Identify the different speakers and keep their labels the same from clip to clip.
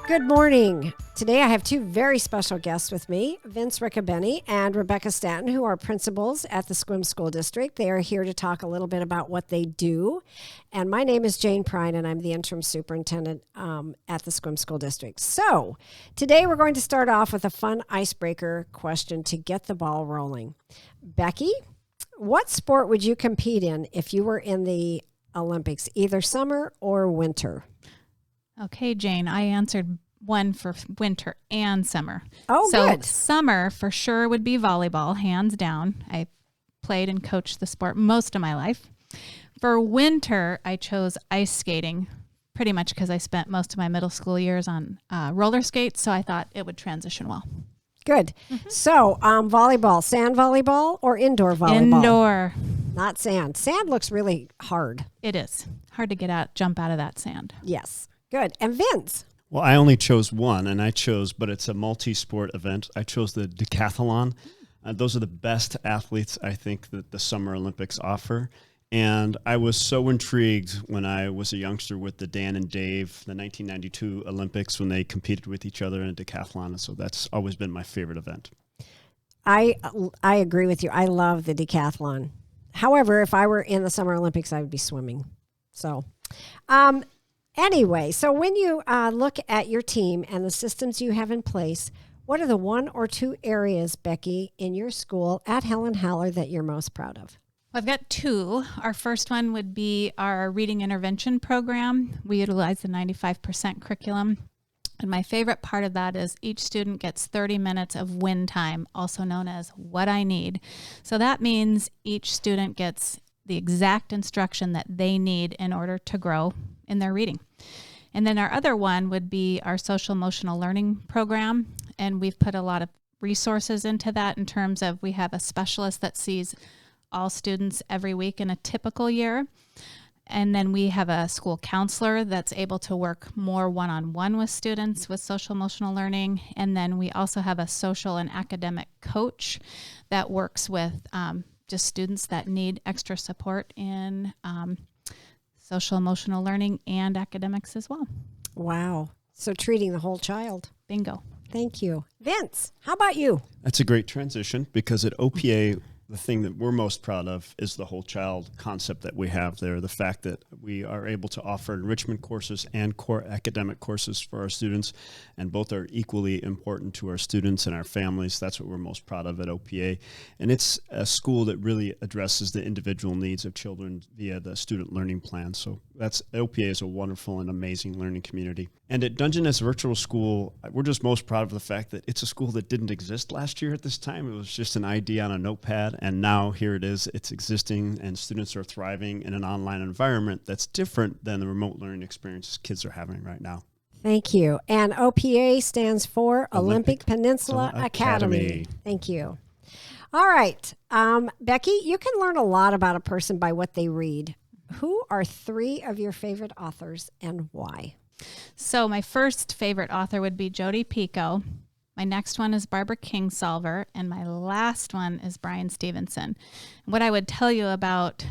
Speaker 1: Good morning. Today I have two very special guests with me, Vince Riccobeni and Rebecca Stanton, who are principals at the Sequim School District. They are here to talk a little bit about what they do. And my name is Jane Pryne, and I'm the interim superintendent at the Sequim School District. So today we're going to start off with a fun icebreaker question to get the ball rolling. Becky, what sport would you compete in if you were in the Olympics, either summer or winter?
Speaker 2: Okay, Jane, I answered one for winter and summer.
Speaker 1: Oh,
Speaker 2: so
Speaker 1: good.
Speaker 2: Summer for sure would be volleyball, hands down. I played and coached the sport most of my life. For winter, I chose ice skating, pretty much because I spent most of my middle school years on roller skates, so I thought it would transition well.
Speaker 1: Good. Mm-hmm. So volleyball, sand volleyball or indoor volleyball?
Speaker 2: Indoor.
Speaker 1: Not sand. Sand looks really hard.
Speaker 2: It is. Hard to jump out of that sand.
Speaker 1: Yes. Good. And Vince?
Speaker 3: Well, I only chose one, but it's a multi-sport event. I chose the decathlon. Those are the best athletes, I think, that the Summer Olympics offer. And I was so intrigued when I was a youngster with the Dan and Dave, the 1992 Olympics, when they competed with each other in a decathlon. And so that's always been my favorite event.
Speaker 1: I agree with you. I love the decathlon. However, if I were in the Summer Olympics, I would be swimming. So, anyway, so when you look at your team and the systems you have in place, what are the one or two areas, Becky, in your school at Helen Haller that you're most proud of?
Speaker 2: I've got two. Our first one would be our reading intervention program. We utilize the 95% curriculum. And my favorite part of that is each student gets 30 minutes of win time, also known as what I need. So that means each student gets the exact instruction that they need in order to grow in their reading. And then our other one would be our social emotional learning program. And we've put a lot of resources into that in terms of we have a specialist that sees all students every week in a typical year. And then we have a school counselor that's able to work more one-on-one with students with social emotional learning. And then we also have a social and academic coach that works with just students that need extra support in social emotional learning and academics as well.
Speaker 1: Wow. So treating the whole child.
Speaker 2: Bingo.
Speaker 1: Thank you. Vince, how about you?
Speaker 3: That's a great transition because at OPA, the thing that we're most proud of is the whole child concept that we have there. The fact that we are able to offer enrichment courses and core academic courses for our students, and both are equally important to our students and our families. That's what we're most proud of at OPA. And it's a school that really addresses the individual needs of children via the student learning plan. So OPA is a wonderful and amazing learning community. And at Dungeness Virtual School, we're just most proud of the fact that it's a school that didn't exist last year at this time. It was just an idea on a notepad. And now here it is, it's existing, and students are thriving in an online environment that's different than the remote learning experiences kids are having right now.
Speaker 1: Thank you. And OPA stands for Olympic Peninsula Academy. Thank you. All right. Becky, you can learn a lot about a person by what they read. Who are three of your favorite authors and why?
Speaker 2: So my first favorite author would be Jodi Picoult. My next one is Barbara Kingsolver, and my last one is Bryan Stevenson. What I would tell you about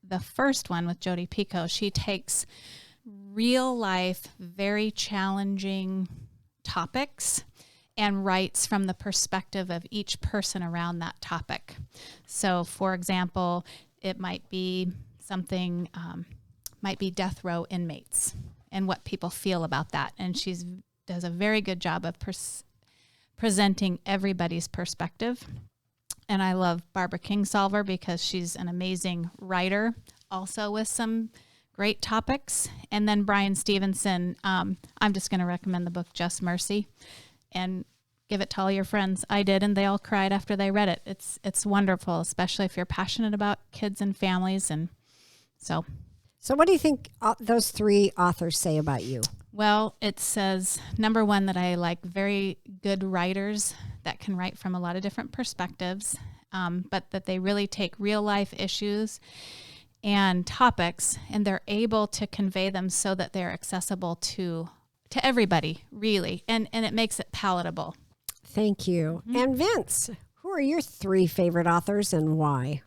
Speaker 2: the first one with Jodi Picoult, she takes real life, very challenging topics and writes from the perspective of each person around that topic. So, for example, it might be something, might be death row inmates and what people feel about that. And she does a very good job of presenting everybody's perspective. And I love Barbara Kingsolver because she's an amazing writer, also with some great topics. And then Bryan Stevenson, I'm just going to recommend the book Just Mercy and give it to all your friends. I did, and they all cried after they read it. It's wonderful, especially if you're passionate about kids and families. And so
Speaker 1: what do you think those three authors say about you?
Speaker 2: Well, it says, number one, that I like very good writers that can write from a lot of different perspectives, but that they really take real life issues and topics, and they're able to convey them so that they're accessible to everybody, really, and it makes it palatable.
Speaker 1: Thank you. Mm-hmm. And Vince, who are your three favorite authors and why?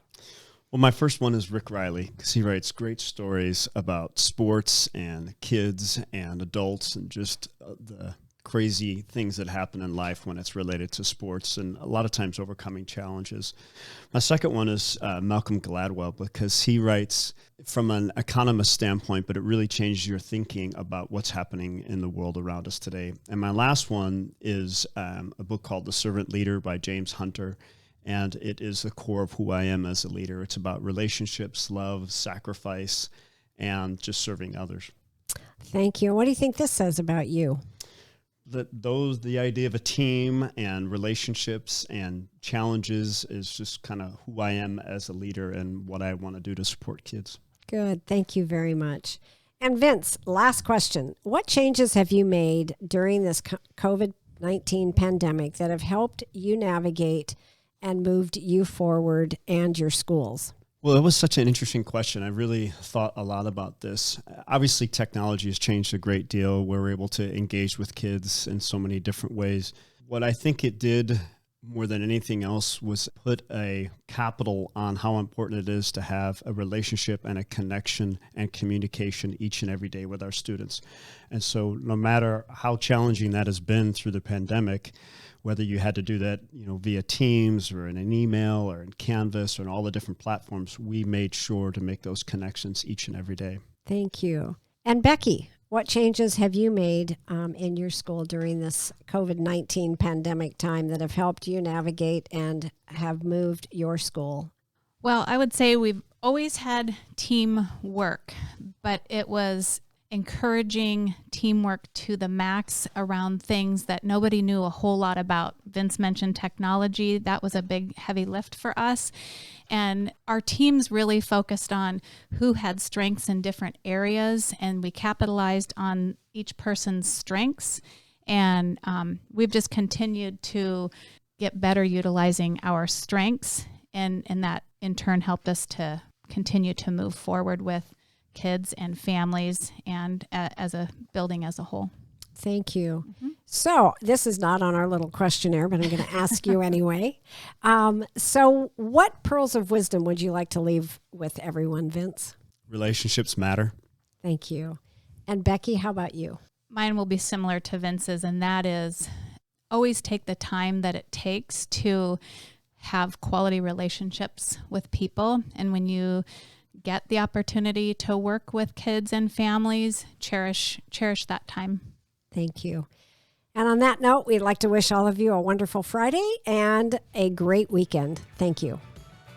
Speaker 3: Well, my first one is Rick Riley, because he writes great stories about sports and kids and adults and just the crazy things that happen in life when it's related to sports, and a lot of times overcoming challenges. My second one is Malcolm Gladwell, because he writes from an economist standpoint, but it really changes your thinking about what's happening in the world around us today. And my last one is a book called The Servant Leader by James Hunter, and it is the core of who I am as a leader. It's about relationships, love, sacrifice, and just serving others.
Speaker 1: Thank you. What do you think this says about you?
Speaker 3: The idea of a team and relationships and challenges is just kind of who I am as a leader and what I want to do to support kids.
Speaker 1: Good. Thank you very much. And Vince, last question. What changes have you made during this COVID-19 pandemic that have helped you navigate and moved you forward and your schools?
Speaker 3: Well, it was such an interesting question. I really thought a lot about this. Obviously, technology has changed a great deal. We're able to engage with kids in so many different ways. What I think it did more than anything else was put a capital on how important it is to have a relationship and a connection and communication each and every day with our students. And so no matter how challenging that has been through the pandemic, whether you had to do that, via Teams or in an email or in Canvas or in all the different platforms, we made sure to make those connections each and every day.
Speaker 1: Thank you. And Becky, what changes have you made in your school during this COVID-19 pandemic time that have helped you navigate and have moved your school?
Speaker 2: Well, I would say we've always had teamwork, but it was encouraging teamwork to the max around things that nobody knew a whole lot about. Vince mentioned technology. That was a big, heavy lift for us. And our teams really focused on who had strengths in different areas, and we capitalized on each person's strengths. And we've just continued to get better utilizing our strengths, and that in turn helped us to continue to move forward with kids and families and as a building as a whole.
Speaker 1: Thank you. Mm-hmm. So this is not on our little questionnaire, but I'm going to ask you anyway. So what pearls of wisdom would you like to leave with everyone, Vince?
Speaker 3: Relationships matter.
Speaker 1: Thank you. And Becky, how about you?
Speaker 2: Mine will be similar to Vince's, and that is always take the time that it takes to have quality relationships with people. And when you get the opportunity to work with kids and families, cherish that time.
Speaker 1: Thank you. And on that note, we'd like to wish all of you a wonderful Friday and a great weekend. Thank you.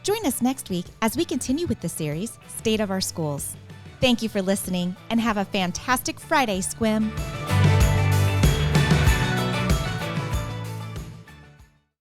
Speaker 4: Join us next week as we continue with the series, State of Our Schools. Thank you for listening and have a fantastic Friday, Sequim.